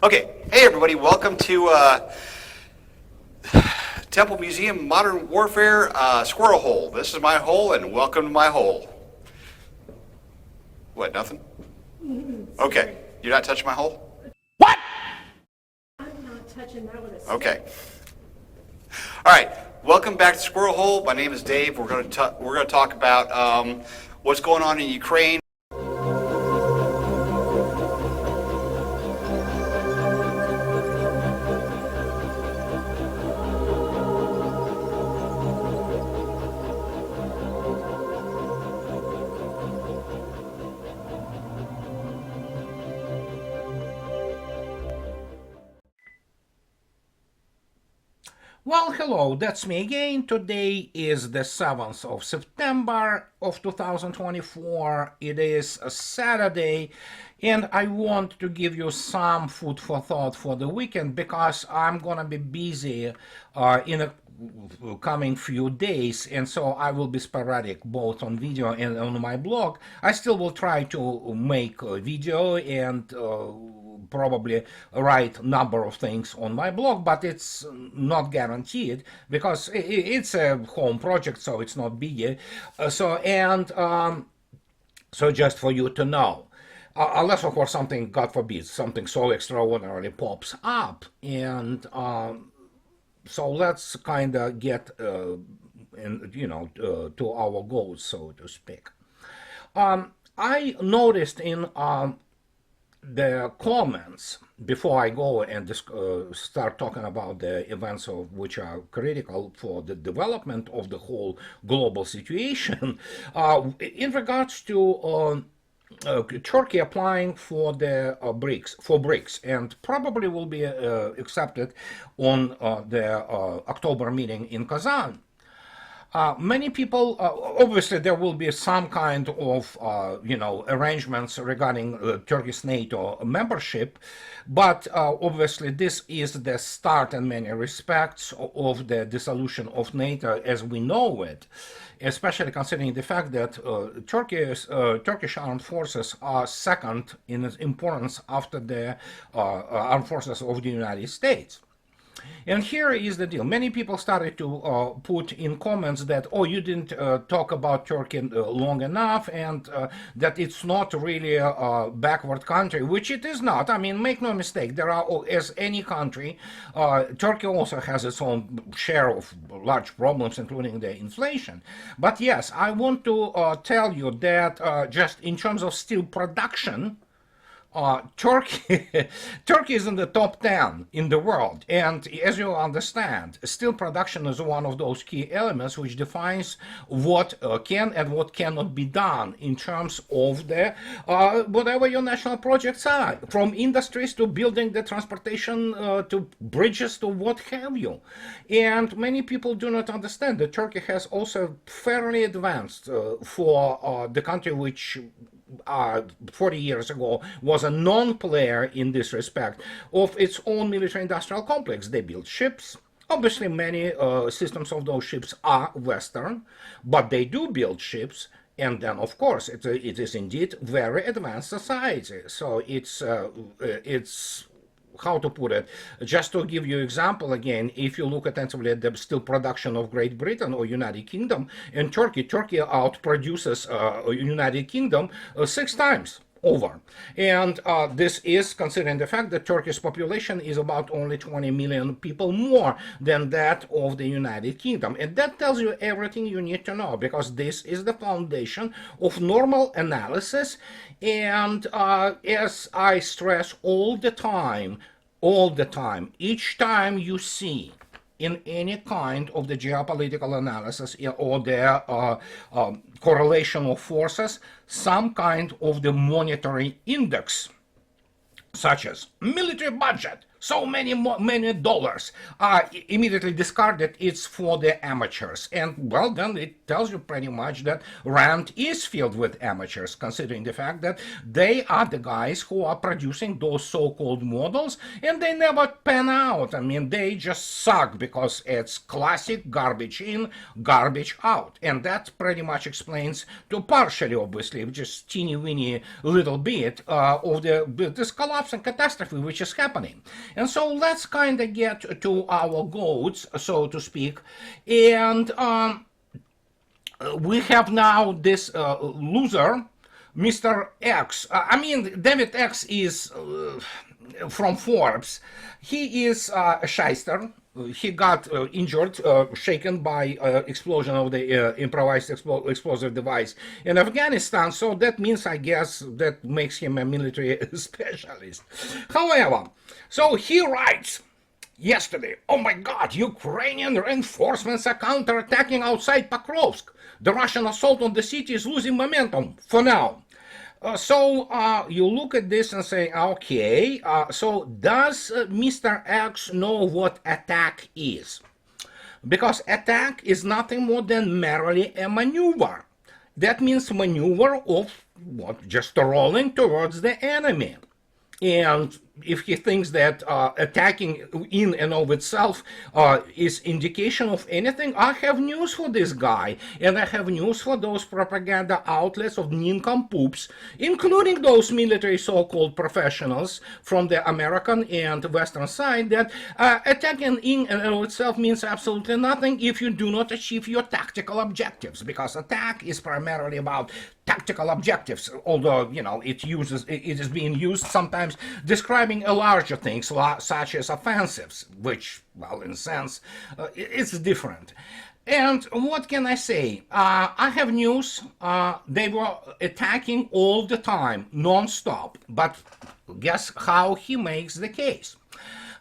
Okay, hey everybody, welcome to Temple Museum Modern Warfare Squirrel Hole. This is my hole, and welcome to my hole. What, nothing? Okay, you're not touching my hole? What? I'm not touching that with a stick. Okay. All right, welcome back to Squirrel Hole. My name is Dave. We're going to talk about what's going on in Ukraine. Well, hello, that's me again. Today is the 7th of September of 2024. It is a Saturday, and I want to give you some food for thought for the weekend because I'm gonna be busy in a coming few days, and so I will be sporadic both on video and on my blog. I still will try to make a video and probably write number of things on my blog, but it's not guaranteed because it's a home project, so it's not big. So just for you to know. Unless, of course, something, God forbid, something so extraordinary pops up, and so let's kind of get, to our goals, so to speak. I noticed in the comments before I go and start talking about the events which are critical for the development of the whole global situation, in regards to Turkey applying for the BRICS, and probably will be accepted on the October meeting in Kazan. Many people, obviously, there will be some kind of, arrangements regarding Turkey's NATO membership, but obviously this is the start in many respects of the dissolution of NATO as we know it, especially considering the fact that Turkish armed forces are second in importance after the armed forces of the United States. And here is the deal. Many people started to put in comments that, oh, you didn't talk about Turkey long enough, and that it's not really a backward country, which it is not. I mean, make no mistake, there are, as any country, Turkey also has its own share of large problems, including the inflation. But yes, I want to tell you that just in terms of steel production, Turkey, Turkey is in the top 10 in the world, and as you understand, steel production is one of those key elements which defines what can and what cannot be done in terms of the whatever your national projects are, from industries to building the transportation to bridges to what have you. And many people do not understand that Turkey has also fairly advanced for the country which 40 years ago was a non-player in this respect of its own military-industrial complex. They build ships. Obviously, many systems of those ships are Western, but they do build ships. And then, of course, it is indeed very advanced society. So it's how to put it, just to give you example again, if you look attentively at the steel production of Great Britain or United Kingdom and Turkey outproduces United Kingdom 6 times over. And this is considering the fact that Turkey's population is about only 20 million people more than that of the United Kingdom. And that tells you everything you need to know, because this is the foundation of normal analysis. And as I stress all the time, each time you see in any kind of the geopolitical analysis or the correlation of forces, some kind of the monetary index, such as military budget, so many dollars. Immediately discarded, it's for the amateurs. And well, then it tells you pretty much that Rand is filled with amateurs, considering the fact that they are the guys who are producing those so-called models, and they never pan out. I mean, they just suck because it's classic garbage in, garbage out. And that pretty much explains, to partially obviously, just teeny-weeny little bit of this collapse and catastrophe which is happening. And so let's kind of get to our goats, so to speak. And we have now this loser, Mr. X. I mean, David X is from Forbes. He is a shyster. He got injured, shaken by explosion of the improvised explosive device in Afghanistan. So that means, I guess, that makes him a military specialist. However, so he writes yesterday, "Oh my God, Ukrainian reinforcements are counterattacking outside Pakros. The Russian assault on the city is losing momentum for now." So you look at this and say, okay, so does Mr. X know what attack is? Because attack is nothing more than merely a maneuver. That means maneuver of what? Just rolling towards the enemy. And if he thinks that attacking in and of itself is indication of anything, I have news for this guy. And I have news for those propaganda outlets of nincompoops, including those military so-called professionals from the American and Western side, that attacking in and of itself means absolutely nothing if you do not achieve your tactical objectives. Because attack is primarily about tactical objectives, although, you know, it is being used sometimes describing a larger things such as offensives, which, well, in a sense, it's different. And what can I say? I have news. They were attacking all the time, non-stop. But guess how he makes the case?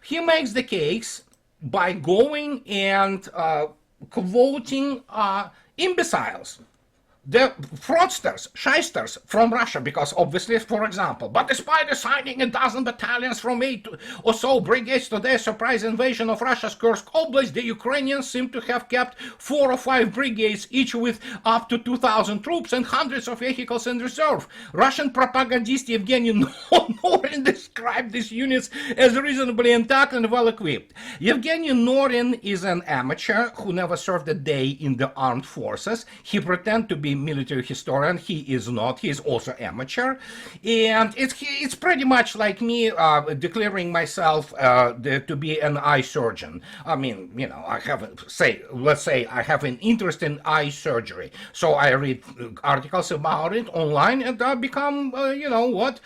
He makes the case by going and quoting imbeciles, the fraudsters, shysters from Russia, because obviously, for example, but despite assigning a dozen battalions from 8 or so brigades to their surprise invasion of Russia's Kursk Oblast, the Ukrainians seem to have kept 4 or 5 brigades, each with up to 2,000 troops and hundreds of vehicles in reserve. Russian propagandist Evgeny Norin described these units as reasonably intact and well equipped. Evgeny Norin is an amateur who never served a day in the armed forces. He pretends to be military historian. He is not. He is also amateur, and it's pretty much like me declaring myself to be an eye surgeon. I mean, you know, let's say I have an interest in eye surgery, so I read articles about it online, and I become, you know what.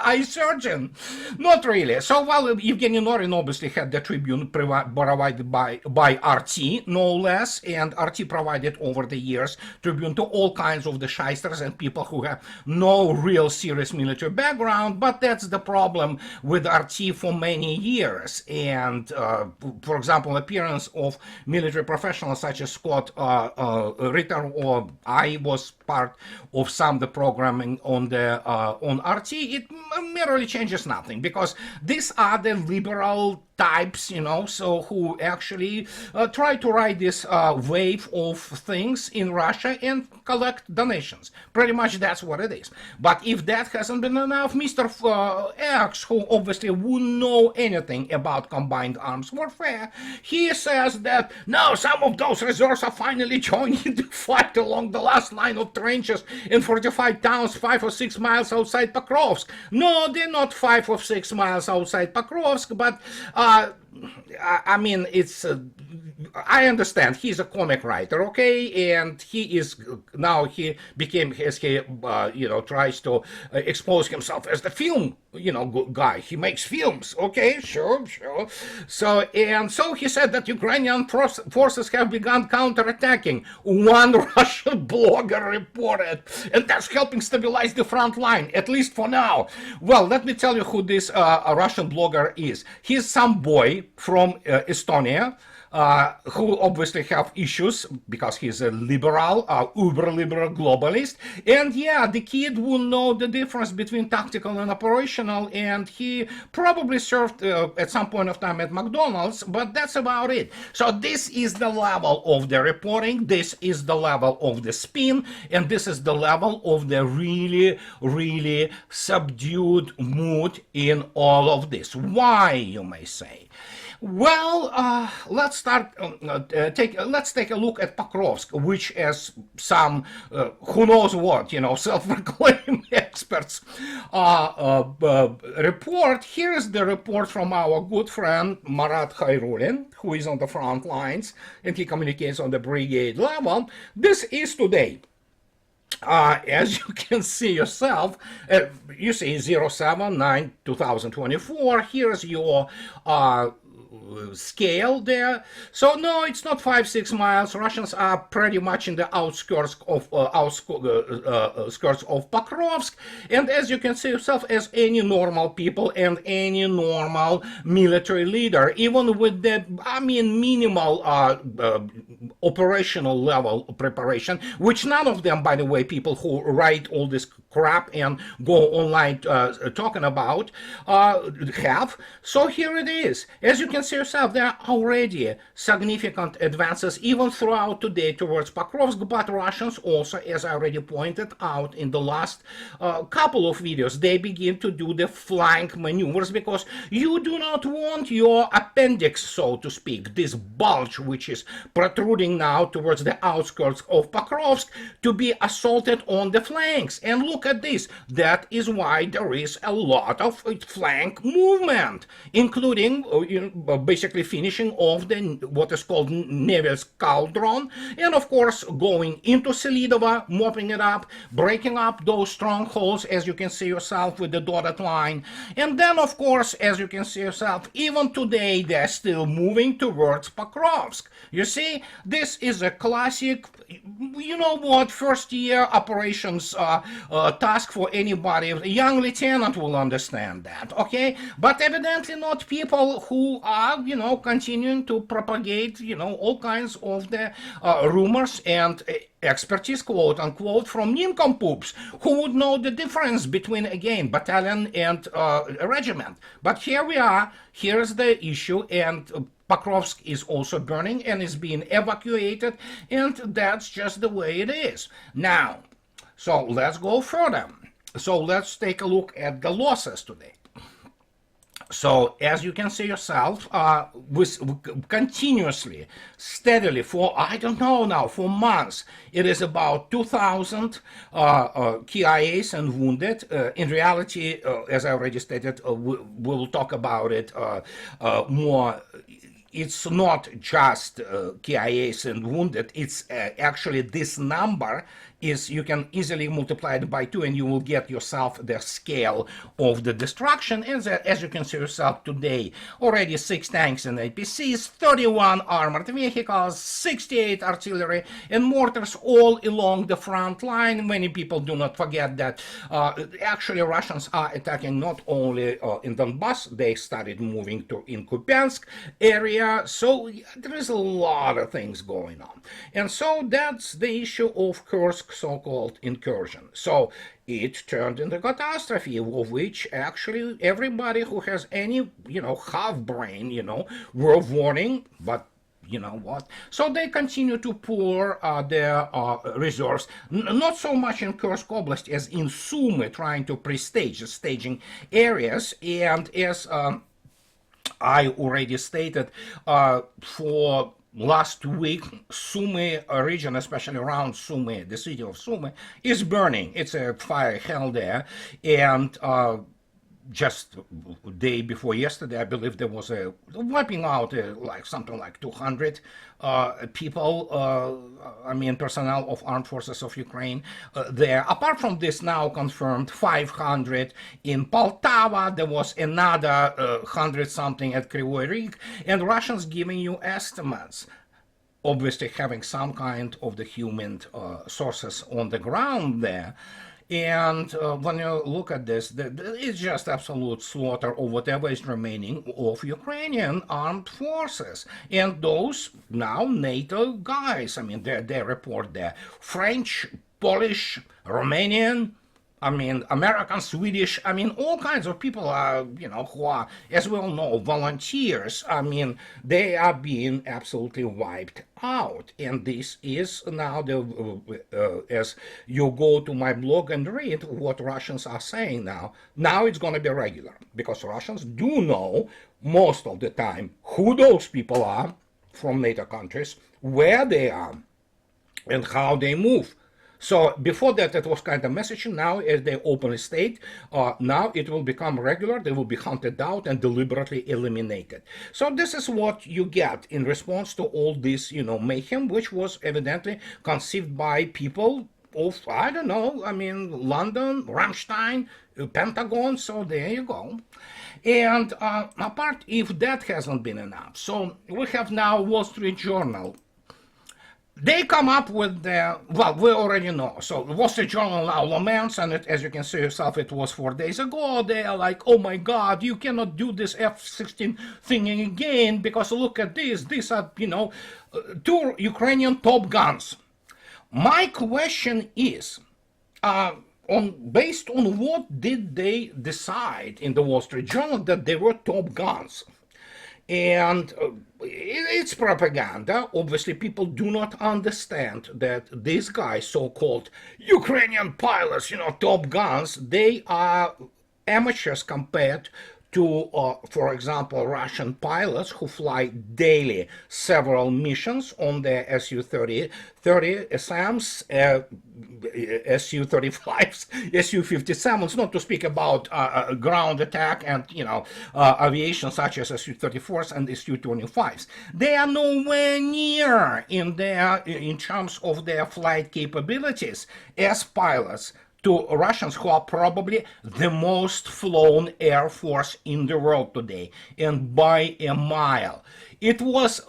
Eye surgeon. Not really. So, well, Evgeny Norin obviously had the Tribune provided by RT, no less, and RT provided over the years Tribune to all kinds of the shysters and people who have no real serious military background, but that's the problem with RT for many years. And, for example, appearance of military professionals such as Scott Ritter, or I was part of some of the programming on RT, it merely changes nothing, because these are the liberal types, you know, so who actually try to ride this wave of things in Russia and collect donations. Pretty much that's what it is. But if that hasn't been enough, Mr. X, who obviously wouldn't know anything about combined arms warfare, he says that now some of those reserves are finally joining the fight along the last line of trenches in fortified towns 5 or 6 miles outside Pakrovsk. No, they're not 5 or 6 miles outside Pakrovsk, but I mean, it's I understand he's a comic writer, okay, and he is now he became as he you know, tries to expose himself as the film, you know, guy. He makes films, okay, sure. So he said that Ukrainian forces have begun counterattacking. One Russian blogger reported, and that's helping stabilize the front line, at least for now. Well, let me tell you who this Russian blogger is. He's some boy from Estonia. who obviously have issues because he's a liberal, uber-liberal globalist. And yeah, the kid will know the difference between tactical and operational, and he probably served at some point of time at McDonald's, but that's about it. So this is the level of the reporting, this is the level of the spin, and this is the level of the really, really subdued mood in all of this. Why, you may say? Well, let's start. Let's take a look at Pakrovsk, which, as some who knows what, self-proclaimed experts report. Here is the report from our good friend Marat Khairulin, who is on the front lines and he communicates on the brigade level. This is today. As you can see yourself, you see 079-2024. Here's your scale there. So no, it's not 5-6 miles. Russians are pretty much in the outskirts of Pakrovsk, and as you can see yourself, as any normal people and any normal military leader, even with the minimal operational level preparation, which none of them, by the way, people who write all this crap and go online talking about have. So here it is. As you can see yourself, there are already significant advances even throughout today towards Pakrovsk, but Russians also, as I already pointed out in the last couple of videos, they begin to do the flank maneuvers because you do not want your appendix, so to speak, this bulge which is protruding now towards the outskirts of Pakrovsk, to be assaulted on the flanks. And look at this. That is why there is a lot of flank movement, including basically finishing off what is called Nevel's Cauldron, and of course going into Selidova, mopping it up, breaking up those strongholds, as you can see yourself with the dotted line. And then of course, as you can see yourself, even today they're still moving towards Pakrovsk. You see, this is a classic, first year operations task for anybody. A young lieutenant will understand that, okay? But evidently not people who are, continuing to propagate, all kinds of the rumors and expertise, quote unquote, from nincompoops who would know the difference between, again, battalion and regiment. But here we are, here's the issue, and Pakrovsk is also burning and is being evacuated, and that's just the way it is. Now, so let's go further. So let's take a look at the losses today. So as you can see yourself, continuously, steadily for, I don't know now, for months, it is about 2,000 KIAs and wounded. In reality, as I already stated, we'll talk about it more. It's not just KIAs and wounded, it's actually this number is, you can easily multiply it by 2 and you will get yourself the scale of the destruction. And as you can see yourself today, already 6 tanks and APCs, 31 armored vehicles, 68 artillery and mortars all along the front line. Many people do not forget that actually Russians are attacking not only in Donbass, they started moving to in Kupiansk area. So there is a lot of things going on. And so that's the issue of Kursk so-called incursion. So it turned into catastrophe, of which actually everybody who has any, half brain, were warning, but you know what? So they continue to pour their reserves, not so much in Kursk Oblast as in Sumy, trying to pre-stage the staging areas. And as I already stated, for last week, Sumy region, especially around Sumy, the city of Sumy, is burning. It's a fire hell there. And just day before yesterday, I believe there was a wiping out like something like 200 people, personnel of armed forces of Ukraine there. Apart from this, now confirmed 500 in Poltava. There was another 100 something at Kryvyi Rih, and Russians giving you estimates, obviously having some kind of the human sources on the ground there. And when you look at this, it's just absolute slaughter of whatever is remaining of Ukrainian armed forces. And those now NATO guys, I mean, they report there. French, Polish, Romanian, I mean, American, Swedish, I mean, all kinds of people are, who are, as we all know, volunteers. I mean, they are being absolutely wiped out. And this is now as you go to my blog and read what Russians are saying now it's going to be regular because Russians do know most of the time who those people are from NATO countries, where they are, and how they move. So before that, it was kind of messaging. Now, as they openly state, now it will become regular. They will be hunted out and deliberately eliminated. So this is what you get in response to all this, mayhem, which was evidently conceived by people of, I don't know, I mean, London, Rammstein, Pentagon. So there you go. And apart, if that hasn't been enough, so we have now Wall Street Journal. They come up with well, we already know. So the Wall Street Journal now laments, and as you can see yourself, it was 4 days ago. They are like, oh my God, you cannot do this F-16 thing again because look at this. These are, 2 Ukrainian Top Guns. My question is, based on what did they decide in the Wall Street Journal that they were Top Guns? And it's propaganda. Obviously, people do not understand that these guys, so-called Ukrainian pilots, Top Guns, they are amateurs compared to, for example, Russian pilots who fly daily several missions on their Su-30, SAMs, Su-35s, Su-57s, not to speak about ground attack and, aviation such as Su-34s and Su-25s. They are nowhere near in terms of their flight capabilities as pilots to Russians who are probably the most flown air force in the world today, and by a mile. It was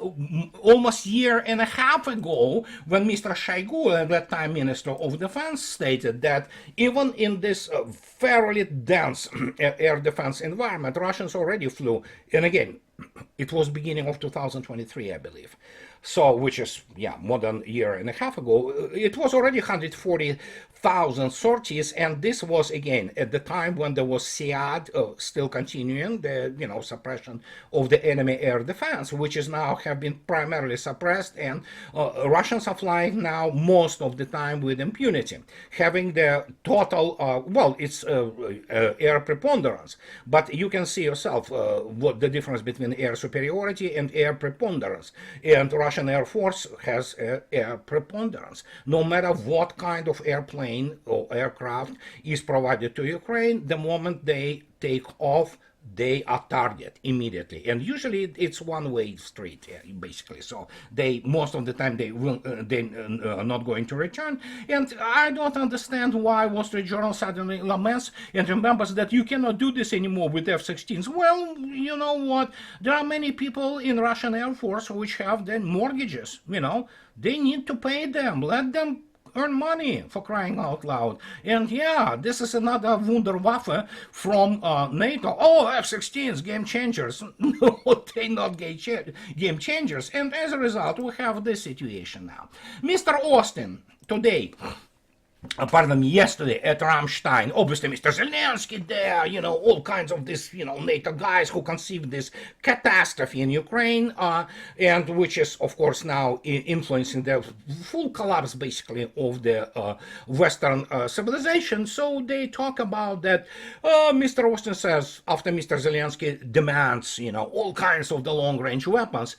almost a year and a half ago when Mr. Shoigu, at that time Minister of Defense, stated that even in this fairly dense air defense environment, Russians already flew, and again, it was beginning of 2023, I believe. So, which is, more than a year and a half ago, it was already 140,000 sorties, and this was, again, at the time when there was SIAD still continuing, the, suppression of the enemy air defense, which is now have been primarily suppressed, and Russians are flying now most of the time with impunity, having the total, it's air preponderance, but you can see yourself what the difference between air superiority and air preponderance, and Russian Air Force has air preponderance. No matter what kind of airplane or aircraft is provided to Ukraine, the moment they take off, they are targeted immediately, and usually it's one-way street, basically. So most of the time they are not going to return, and I don't understand why Wall Street Journal suddenly laments and remembers that you cannot do this anymore with F-16s. Well, you know what? There are many people in Russian Air Force which have their mortgages. They need to pay them. Let them earn money, for crying out loud. And this is another Wunderwaffe from NATO. Oh, F-16s, game changers. No, they're not game changers. And as a result, we have this situation now. Mr. Austin, today, yesterday at Rammstein, obviously Mr. Zelensky there, all kinds of this, NATO guys who conceived this catastrophe in Ukraine, and which is, of course, now influencing the full collapse, basically, of the Western civilization. So they talk about that. Mr. Austin says, after Mr. Zelensky demands, all kinds of the long-range weapons,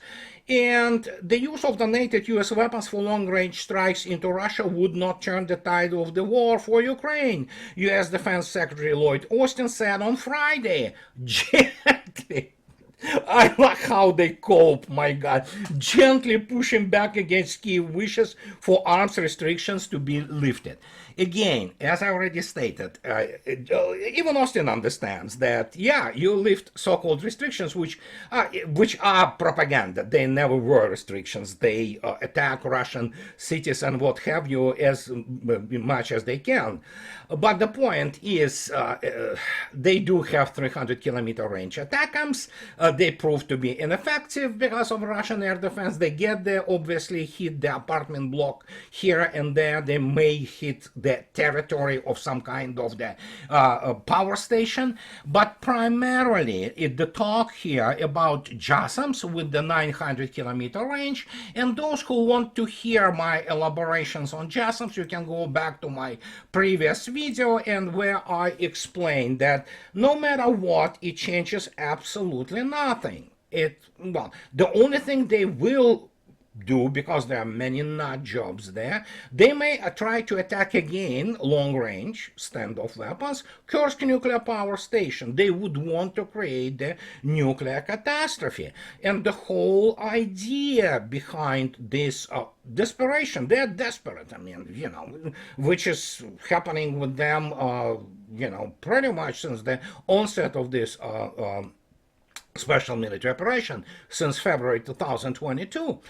and the use of donated U.S. weapons for long-range strikes into Russia would not turn the tide of the war for Ukraine, U.S. Defense Secretary Lloyd Austin said on Friday. Gently. I like how they cope, my God. Gently pushing back against Kyiv wishes for arms restrictions to be lifted. Again, as I already stated, even Austin understands that, yeah, you lift so-called restrictions, which are propaganda. They never were restrictions. They attack Russian cities and what have you as much as they can. But the point is, they do have 300-kilometer range ATACMS. They prove to be ineffective because of Russian air defense. They get there, obviously hit the apartment block here and there. They may hit the territory of some kind of the power station. But primarily, the talk here about JASMs with the 900-kilometer range. And those who want to hear my elaborations on JASMs, you can go back to my previous video and where I explain that no matter what, it changes absolutely nothing. Well, the only thing they will do, because there are many nut jobs there, they may try to attack again long-range standoff weapons, Kursk nuclear power station. They would want to create the nuclear catastrophe. And the whole idea behind this desperation, they're desperate, I mean, you know, which is happening with them, you know, pretty much since the onset of this special military operation since February 2022.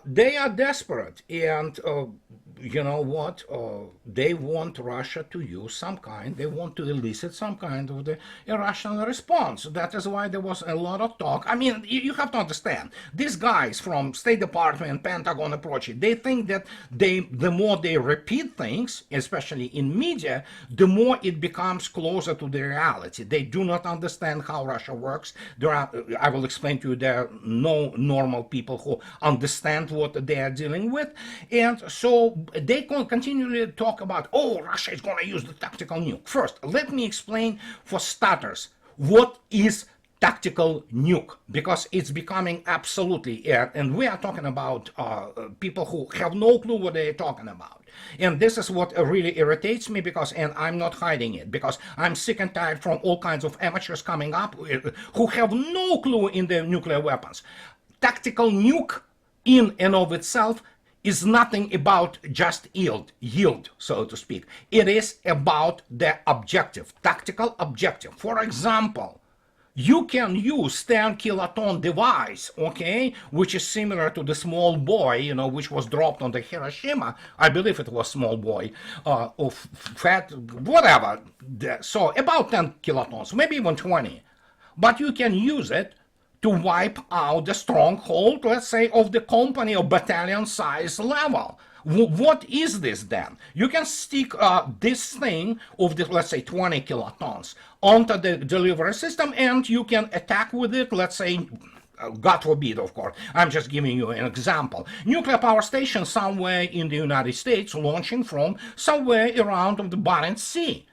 They are desperate, and you know what? They want Russia to use some kind, they want to elicit some kind of the irrational response. That is why there was a lot of talk. I mean, you have to understand, these guys from State Department, Pentagon approach it, they think that the more they repeat things, especially in media, the more it becomes closer to the reality. They do not understand how Russia works. I will explain to you, there are no normal people who understand what they are dealing with. And so they continually talk about, oh, Russia is going to use the tactical nuke. First, let me explain for starters, what is tactical nuke, because it's becoming absolutely, and we are talking about people who have no clue what they're talking about. And this is what really irritates me, because, and I'm not hiding it, because I'm sick and tired from all kinds of amateurs coming up who have no clue in the nuclear weapons. Tactical nuke in and of itself is nothing about just yield, so to speak. It is about the objective, tactical objective. For example, you can use 10 kiloton device, okay, which is similar to the small boy, you know, which was dropped on the Hiroshima. I believe it was small boy, of fat, whatever. So about 10 kilotons, maybe even 20. But you can use it to wipe out the stronghold, let's say, of the company or battalion size level. What is this then? You can stick this thing of the, let's say, 20 kilotons onto the delivery system, and you can attack with it, let's say, God forbid, of course, I'm just giving you an example. Nuclear power station somewhere in the United States launching from somewhere around of the Barents Sea.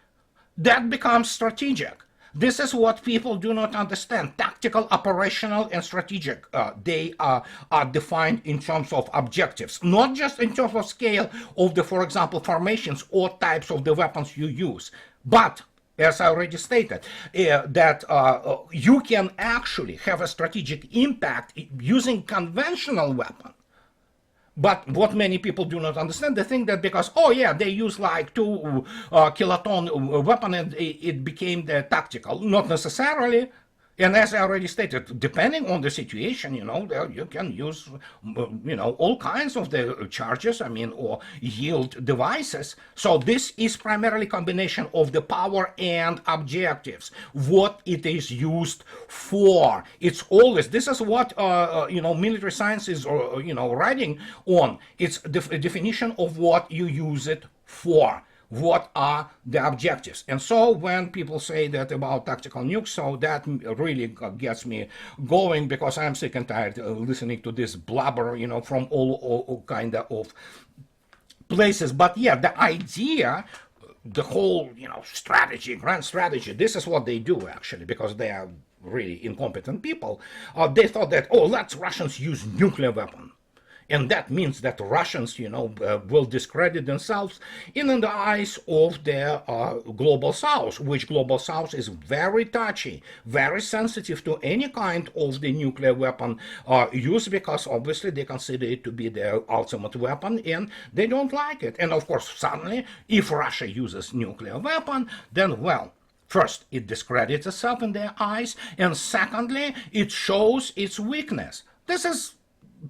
That becomes strategic. This is what people do not understand. Tactical, operational, and strategic. They are defined in terms of objectives, not just in terms of scale of the, for example, formations or types of the weapons you use. But, as I already stated, that you can actually have a strategic impact using conventional weapons. But what many people do not understand, they think that because, oh yeah, they use like 2 kiloton weapon and it became the tactical. Not necessarily. And as I already stated, depending on the situation, you know, you can use, you know, all kinds of the charges, I mean, or yield devices. So this is primarily combination of the power and objectives, what it is used for. It's always, this is what, you know, military science is, you know, writing on. It's the definition of what you use it for. What are the objectives? And so when people say that about tactical nukes, so that really gets me going, because I'm sick and tired listening to this blabber, you know, from all kind of places. But yeah, the idea, the whole, you know, strategy, grand strategy, this is what they do actually, because they are really incompetent people. They thought that, oh, let's Russians use nuclear weapon. And that means that Russians, will discredit themselves in the eyes of the global south, which global south is very touchy, very sensitive to any kind of the nuclear weapon use, because obviously they consider it to be their ultimate weapon and they don't like it. And of course, suddenly, if Russia uses nuclear weapon, then well, first, it discredits itself in their eyes, and secondly, it shows its weakness. This is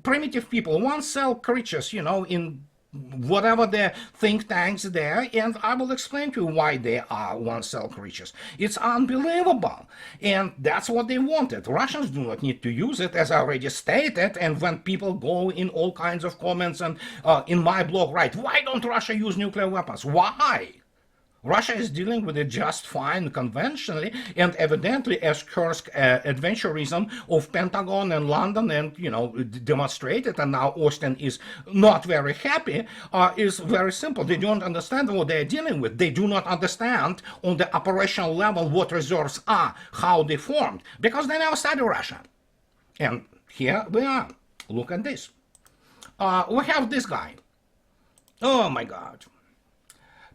primitive people, one-cell creatures, in whatever the think tanks there, and I will explain to you why they are one-cell creatures. It's unbelievable, and that's what they wanted. Russians do not need to use it, as I already stated, and when people go in all kinds of comments and in my blog, write, why don't Russia use nuclear weapons? Why? Russia is dealing with it just fine conventionally, and evidently, as Kursk adventurism of Pentagon and London and demonstrated, and now Austin is not very happy, is very simple. They don't understand what they're dealing with. They do not understand on the operational level what reserves are, how they formed, because they never study Russia. And here we are. Look at this. We have this guy. Oh my God.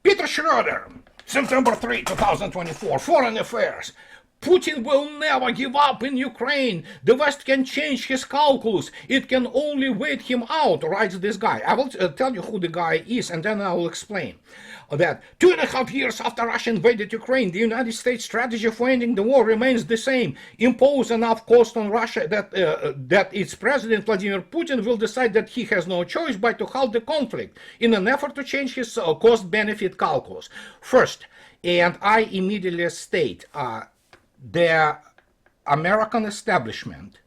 Peter Schroeder, September 3, 2024, Foreign Affairs. Putin will never give up in Ukraine. The West can change his calculus. It can only wait him out, writes this guy. I will tell you who the guy is, and then I will explain that 2.5 years after Russia invaded Ukraine, the United States strategy for ending the war remains the same. Impose enough cost on Russia that its president, Vladimir Putin, will decide that he has no choice but to halt the conflict in an effort to change his cost-benefit calculus. First, and I immediately state, the American establishment,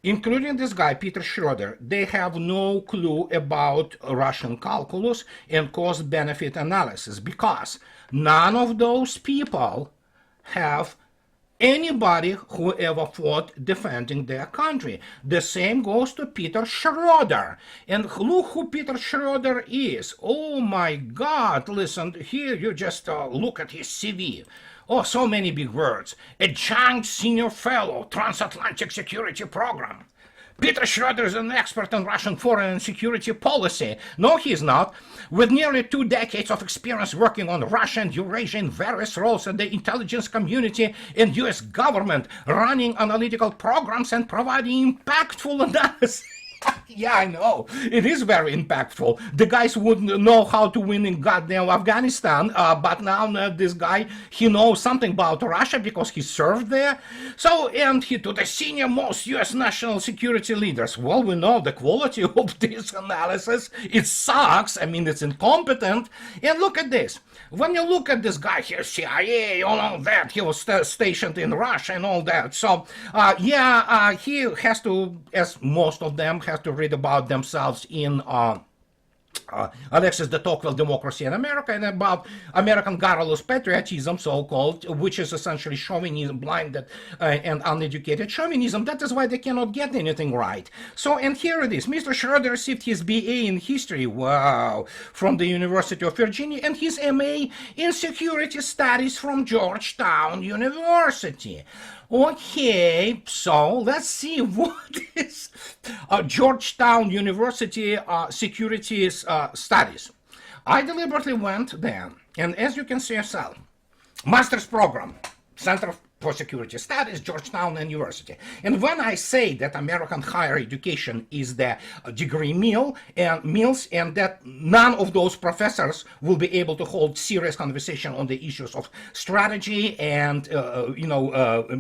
including this guy, Peter Schroeder, they have no clue about Russian calculus and cost-benefit analysis, because none of those people have anybody who ever fought defending their country. The same goes to Peter Schroeder. And look who Peter Schroeder is. Oh my God, listen, here you just look at his CV. Oh, so many big words. Adjunct Senior Fellow, Transatlantic Security Program. Peter Schroeder is an expert on Russian foreign and security policy. No, he is not. With nearly 2 decades of experience working on Russia and Eurasia in various roles in the intelligence community and US government, running analytical programs and providing impactful analysis. Yeah, I know. It is very impactful. The guys wouldn't know how to win in goddamn Afghanistan, but now this guy, he knows something about Russia because he served there. So, and he to the senior most US national security leaders. Well, we know the quality of this analysis. It sucks. I mean, it's incompetent. And look at this. When you look at this guy here, CIA, all that, he was stationed in Russia and all that. So, he has to, as most of them, have to read about themselves in Alexis de Tocqueville, Democracy in America, and about American garrulous patriotism, so-called, which is essentially chauvinism, blinded and uneducated chauvinism. That is why they cannot get anything right. So, and here it is. Mr. Schroeder received his BA in history, wow, from the University of Virginia, and his MA in security studies from Georgetown University. Okay, so let's see what is Georgetown University Securities Studies. I deliberately went there, and as you can see yourself, master's program, Center for Security Studies, Georgetown University. And when I say that American higher education is the degree mills, and that none of those professors will be able to hold serious conversation on the issues of strategy and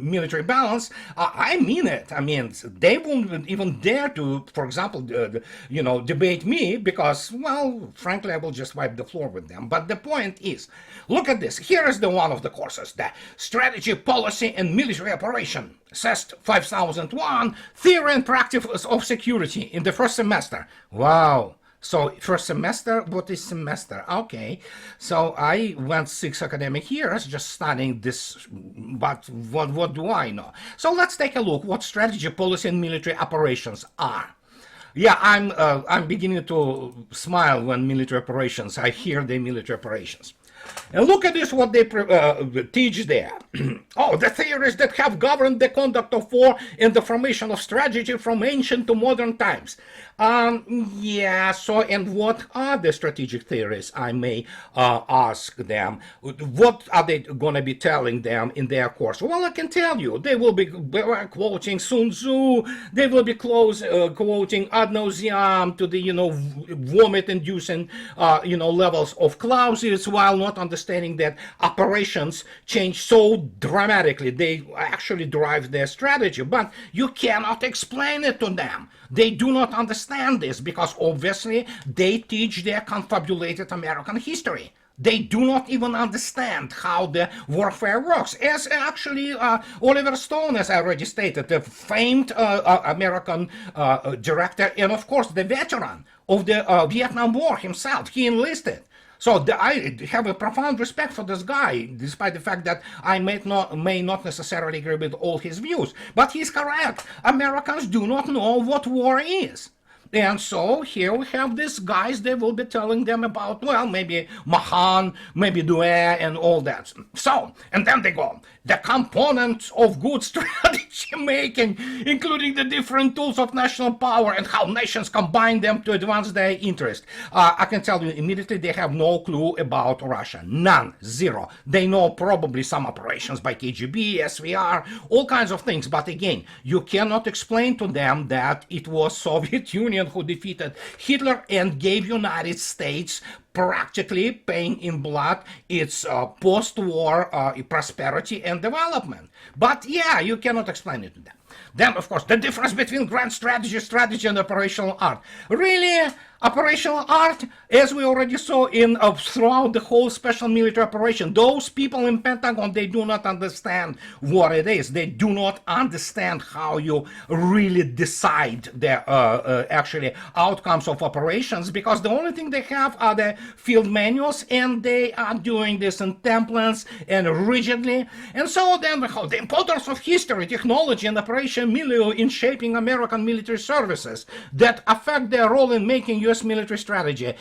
military balance, I mean it. I mean, they won't even dare to, for example, debate me because, well, frankly, I will just wipe the floor with them. But the point is, look at this. Here is the one of the courses, the Strategy, Policy, and Military Operation, CEST 5001, Theory and Practice of Security in the first semester. Wow. So first semester, what is semester? Okay, so I went 6 academic years just studying this, but what do I know? So let's take a look what strategy, policy, and military operations are. Yeah, I'm beginning to smile when military operations, I hear the military operations. And look at this, what they teach there. Oh, the theories that have governed the conduct of war and the formation of strategy from ancient to modern times. Yeah, so, and what are the strategic theories, I may ask them? What are they going to be telling them in their course? Well, I can tell you, they will be quoting Sun Tzu, they will be quoting ad nauseam to the, vomit-inducing, levels of Clausewitz, while not understanding that operations change so dramatically. They actually drive their strategy, but you cannot explain it to them. They do not understand this because obviously they teach their confabulated American history. They do not even understand how the warfare works. As actually Oliver Stone, as I already stated, the famed American director and of course the veteran of the Vietnam War himself, he enlisted. So I have a profound respect for this guy, despite the fact that I may not necessarily agree with all his views. But he's correct. Americans do not know what war is. And so here we have these guys, they will be telling them about, well, maybe Mahan, maybe Due, and all that. So, and then they go, the components of good strategy making, including the different tools of national power and how nations combine them to advance their interest. I can tell you immediately they have no clue about Russia. None. Zero. They know probably some operations by KGB, SVR, all kinds of things. But again, you cannot explain to them that it was Soviet Union who defeated Hitler and gave United States practically paying in blood its post-war prosperity and development. But yeah, you cannot explain it to them. Then, of course, the difference between grand strategy, and operational art. Really, operational art, as we already saw in throughout the whole special military operation, those people in Pentagon, they do not understand what it is. They do not understand how you really decide the actually outcomes of operations, because the only thing they have are the field manuals, and they are doing this in templates and rigidly. And so then the importance of history, technology, and operation milieu in shaping American military services that affect their role in making U.S. military strategy.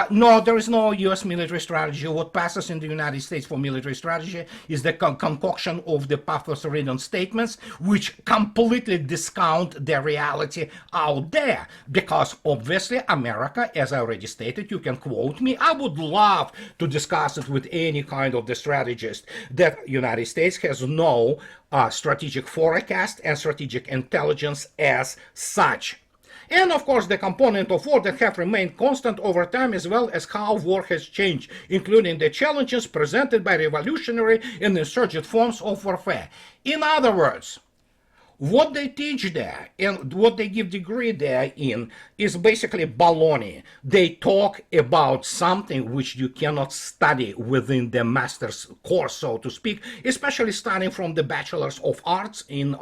No, there is no U.S. military strategy. What passes in the United States for military strategy is the concoction of the pathos-ridden statements, which completely discount the reality out there. Because obviously America, as I already stated, you can quote me, I would love to discuss it with any kind of the strategist, that United States has no strategic forecast and strategic intelligence as such. And of course the component of war that have remained constant over time, as well as how war has changed, including the challenges presented by revolutionary and insurgent forms of warfare. In other words, what they teach there and what they give degree there in is basically baloney. They talk about something which you cannot study within the master's course, so to speak, especially starting from the bachelor's of arts in,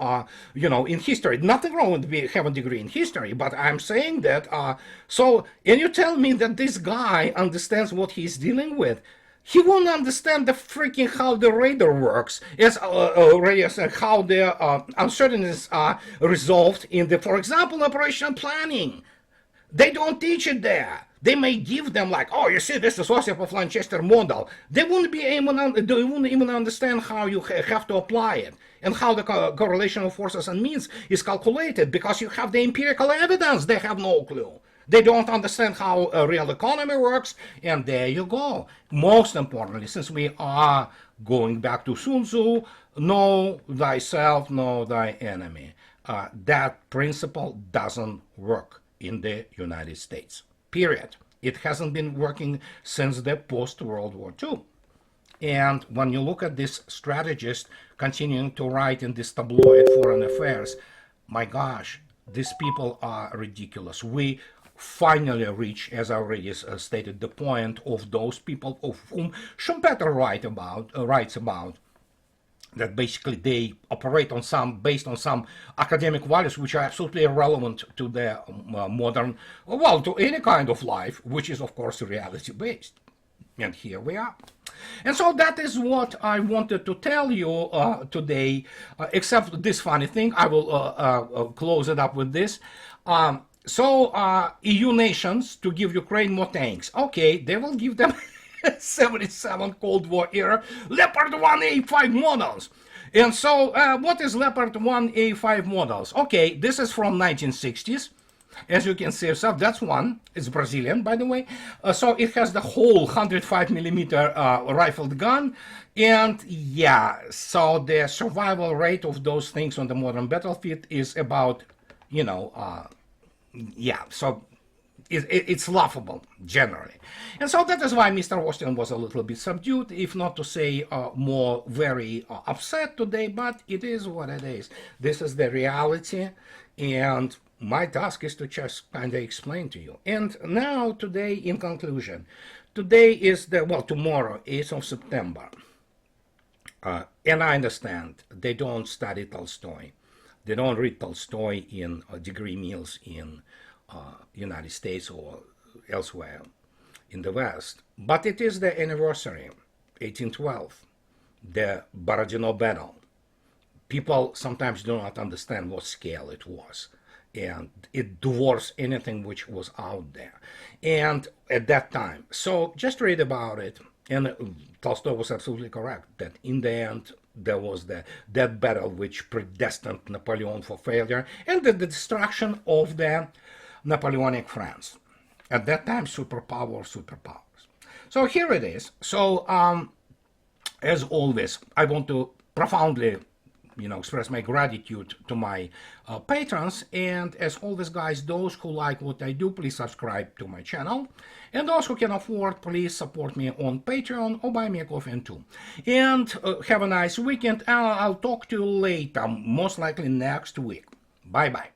in history. Nothing wrong with having a degree in history, but I'm saying that, and you tell me that this guy understands what he's dealing with. He won't understand the freaking how the radar works, as already I said, how the uncertainties are resolved in the, for example, operational planning. They don't teach it there. They may give them like, oh, you see, this is Joseph of Lanchester model. They wouldn't even understand how you have to apply it and how the correlation of forces and means is calculated, because you have the empirical evidence. They have no clue. They don't understand how a real economy works, and there you go. Most importantly, since we are going back to Sun Tzu, know thyself, know thy enemy. That principle doesn't work in the United States, period. It hasn't been working since the post-World War II. And when you look at this strategist continuing to write in this tabloid Foreign Affairs, my gosh, these people are ridiculous. We finally reach, as I already stated, the point of those people of whom Schumpeter writes about, that basically they operate on based on some academic values which are absolutely irrelevant to the modern, well, to any kind of life, which is of course reality based. And here we are. And so that is what I wanted to tell you today, except this funny thing. I will close it up with this. EU nations to give Ukraine more tanks. Okay, they will give them 77 Cold War era Leopard 1A5 models. And so, what is Leopard 1A5 models? Okay, this is from 1960s. As you can see yourself, that's one. It's Brazilian, by the way. So it has the whole 105 millimeter rifled gun. And yeah, so the survival rate of those things on the modern battlefield is about, yeah, so it's laughable generally. And so that is why Mr. Austin was a little bit subdued, if not to say more very upset today, but it is what it is. This is the reality, and my task is to just kind of explain to you. And now today, in conclusion, today is tomorrow, 8th of September. And I understand they don't study Tolstoy. They don't read Tolstoy in degree meals in United States or elsewhere in the West. But it is the anniversary, 1812, the Borodino battle. People sometimes do not understand what scale it was. And it dwarfs anything which was out there. And at that time, so just read about it. And Tolstoy was absolutely correct that in the end, there was that battle which predestined Napoleon for failure and the destruction of the Napoleonic France. At that time, superpowers. So here it is. So as always, I want to profoundly express my gratitude to my patrons. And as always, guys, those who like what I do, please subscribe to my channel. And those who can afford, please support me on Patreon or buy me a coffee and two. And have a nice weekend. I'll talk to you later, most likely next week. Bye-bye.